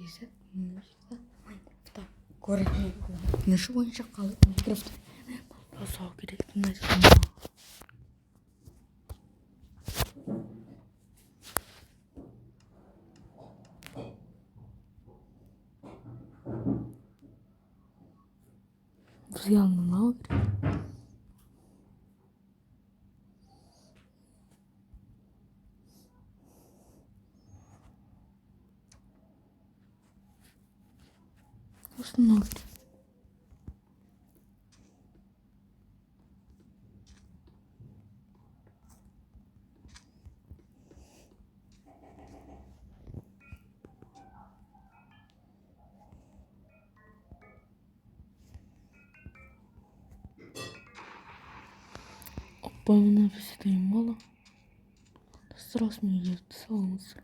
Кейсет Minecraft'ta көретін неше бойынша қалып Minecraft жасау керектігін айтқан. Бізге анау керек. Осынау керек. Опа, меня посетаем мало. Сразу мне идет солнце.